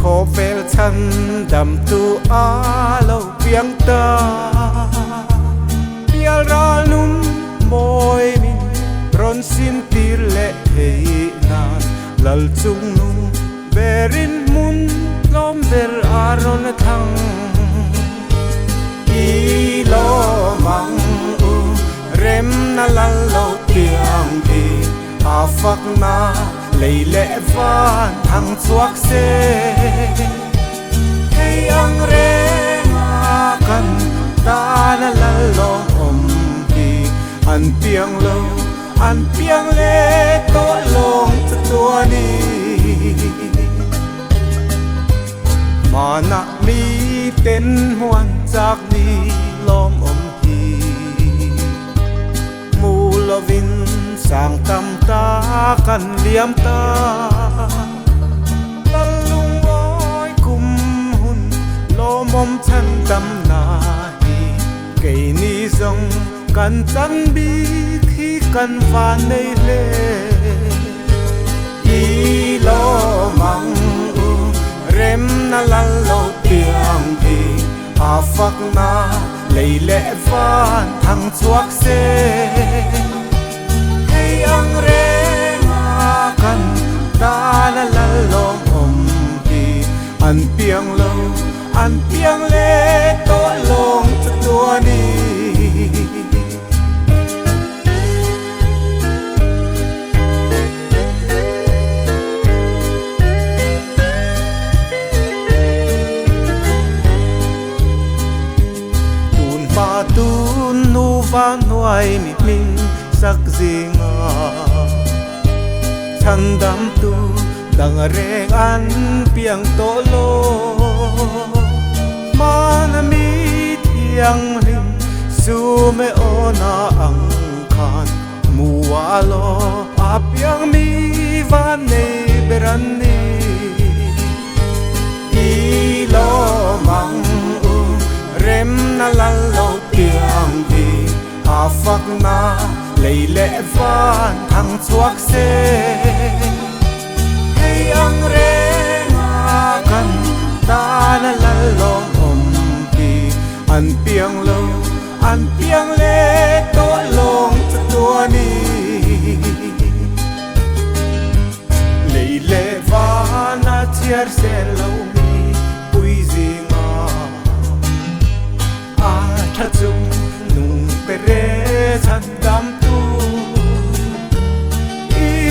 khổ phèl chân đầm tu á lâu biếng ta bia ra num môi mình ron xin tir lệ hei nan lal chung num berin mun lom ber aron thang i lo mang u rem na lal lo tiang đi a phak na lấy lệ van thằng chuak xe hey ang re nga kan ta na la lo đi an piang lệ to long cho tua đi mà na mi tên hoan chắc đi lom đi mu lovin sang tâm ta kan liam ta lung oi kum hun lo mom chan tâm na hi cây ni zong kan chan bi khi kan van nei le i lo mang u rem na la lo tiang đi a phak na lấy lệ van thằng chuak xe ang re nga kan ta la la lo đi an piang le to long cho tua đi tun pa tun nu van hoài mi mình sắc gì ngờ thằng đam tu đang reng an piang to lo mana mi thiang lim su me ona ang khan muwa lo a piang mi van nei beran ni i lo mang u rem na la lo tiang đi a phak na lấy lệ van thằng chuak xe hey ang re nga kan ta na la lo đi an piang le to long cho tua ni lấy lệ van na chiar se lo mi pui gì nga a tha chung nung pere chan dam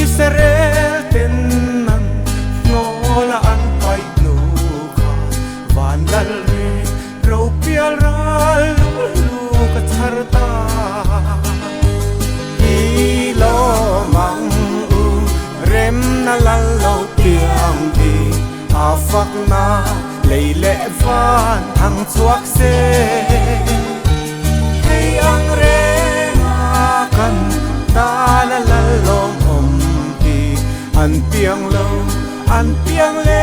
Israel ten nan ngola an pai nu ka van dal re ro pial ral lu ka charta i lo mang u rem na la lo tiang đi a phak na lấy lệ van thằng chuak xe hey ang re nga kan ta la la lo an piang le